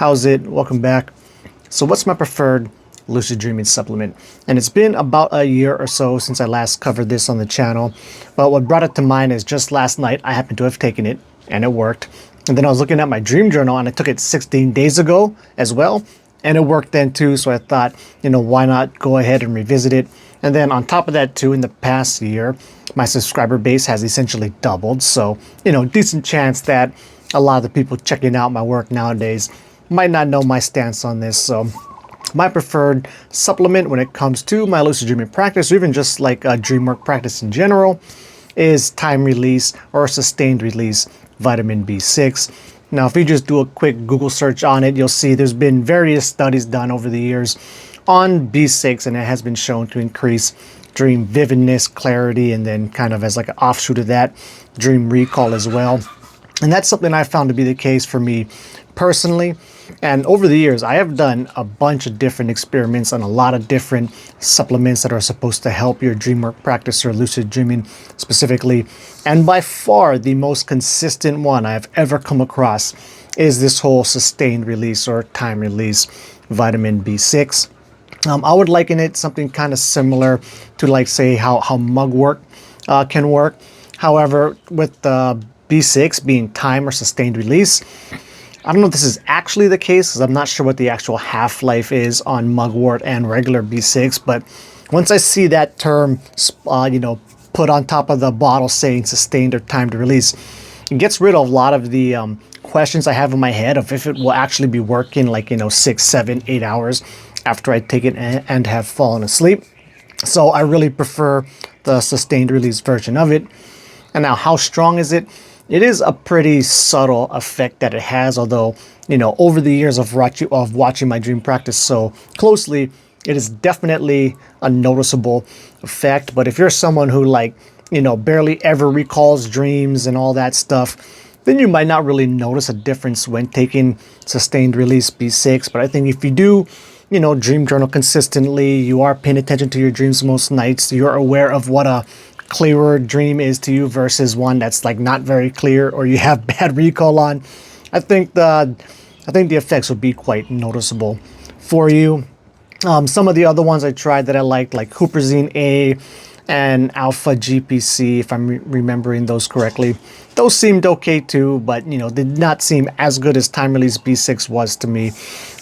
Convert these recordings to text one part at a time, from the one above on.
How's it? Welcome back. So what's my preferred lucid dreaming supplement? And it's been about a year or so since I last covered this on the channel. But what brought it to mind is just last night I happened to have taken it and it worked. And then I was looking at my dream journal and I took it 16 days ago as well. And it worked then too. So I thought, why not go ahead and revisit it? And then on top of that too, in the past year, my subscriber base has essentially doubled. So, decent chance that a lot of the people checking out my work nowadays might not know my stance on this. So my preferred supplement when it comes to my lucid dreaming practice, or even just like a dream work practice in general, is time release or sustained release vitamin B6. Now, if you just do a quick Google search on it, you'll see there's been various studies done over the years on B6, and it has been shown to increase dream vividness, clarity, and then kind of as like an offshoot of that, dream recall as well. And that's something I found to be the case for me personally. And over the years, I have done a bunch of different experiments on a lot of different supplements that are supposed to help your dream work practice or lucid dreaming specifically. And by far, the most consistent one I've ever come across is this whole sustained release or time release vitamin B6. I would liken it something kind of similar to, like, say, how mugwort can work. However, with the B6 being time or sustained release, I don't know if this is actually the case because I'm not sure what the actual half-life is on mugwort and regular B6, but once I see that term, put on top of the bottle saying sustained or time to release, it gets rid of a lot of the questions I have in my head of if it will actually be working 6, 7, 8 hours after I take it and have fallen asleep. So I really prefer the sustained release version of it. And now, how strong is it? It is a pretty subtle effect that it has, although, over the years of watching my dream practice so closely, it is definitely a noticeable effect. But if you're someone who barely ever recalls dreams and all that stuff, then you might not really notice a difference when taking sustained release B6. But I think if you do, dream journal consistently, you are paying attention to your dreams most nights, you're aware of what a clearer dream is to you versus one that's not very clear or you have bad recall on, I think the effects would be quite noticeable for you. Some of the other ones I tried that I liked, like Huperzine A and Alpha GPC, if I'm remembering those correctly, those seemed okay too, but did not seem as good as time release B6 was to me,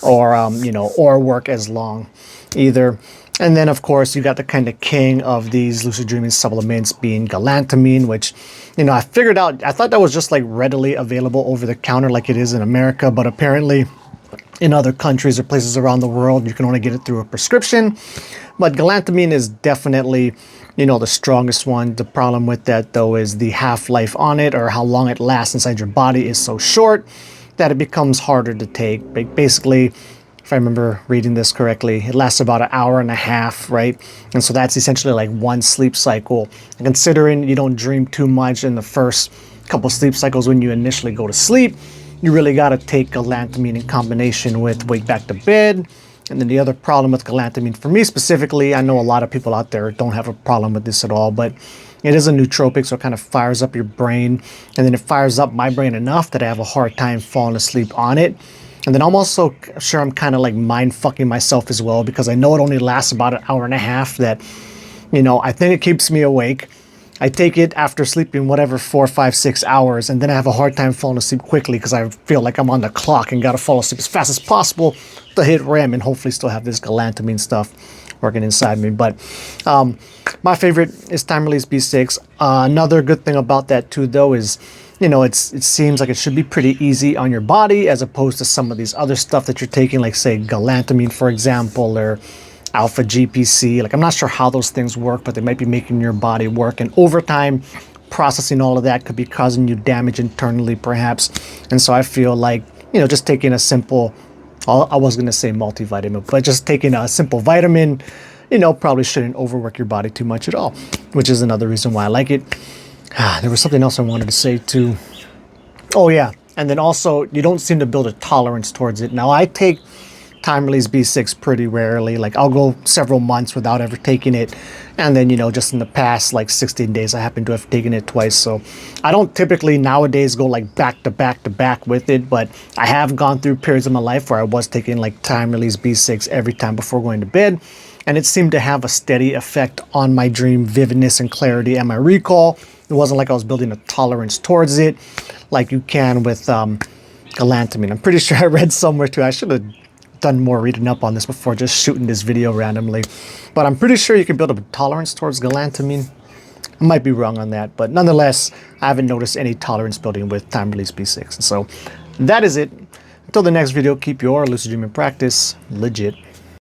or work as long either. And then, of course, you got the kind of king of these lucid dreaming supplements being galantamine, which, I figured out, I thought that was just readily available over the counter like it is in America, but apparently in other countries or places around the world, you can only get it through a prescription. But galantamine is definitely, the strongest one. The problem with that, though, is the half-life on it, or how long it lasts inside your body, is so short that it becomes harder to take. Basically, if I remember reading this correctly, it lasts about an hour and a half, right? And so that's essentially one sleep cycle. And considering you don't dream too much in the first couple sleep cycles when you initially go to sleep, you really got to take galantamine in combination with Wake Back to Bed. And then the other problem with galantamine, for me specifically, I know a lot of people out there don't have a problem with this at all, but it is a nootropic, so it kind of fires up your brain. And then it fires up my brain enough that I have a hard time falling asleep on it. And then I'm also sure I'm kind of mind fucking myself as well, because I know it only lasts about an hour and a half, that, I think it keeps me awake. I take it after sleeping whatever 4, 5, 6 hours, and then I have a hard time falling asleep quickly because I feel like I'm on the clock and got to fall asleep as fast as possible to hit REM and hopefully still have this galantamine stuff working inside me. But my favorite is time release B6. Another good thing about that too, though, is it seems like it should be pretty easy on your body as opposed to some of these other stuff that you're taking, like say galantamine, for example, or Alpha GPC. I'm not sure how those things work, but they might be making your body work. And over time, processing all of that could be causing you damage internally, perhaps. And so I feel just taking a simple, I was going to say multivitamin, but just taking a simple vitamin, probably shouldn't overwork your body too much at all, which is another reason why I like it. There was something else I wanted to say too. Oh yeah, and then also you don't seem to build a tolerance towards it. Now I take time release B6 pretty rarely. Like I'll go several months without ever taking it. And then, you know, just in the past like 16 days, I happen to have taken it twice. So I don't typically nowadays go like back to back to back with it, but I have gone through periods of my life where I was taking like time release B6 every time before going to bed. And it seemed to have a steady effect on my dream vividness and clarity and my recall. It wasn't like I was building a tolerance towards it like you can with galantamine. I'm pretty sure I read somewhere too. I should have done more reading up on this before just shooting this video randomly. But I'm pretty sure you can build a tolerance towards galantamine. I might be wrong on that, but nonetheless, I haven't noticed any tolerance building with time release B6. So that is it. Until the next video, keep your lucid dreaming practice legit.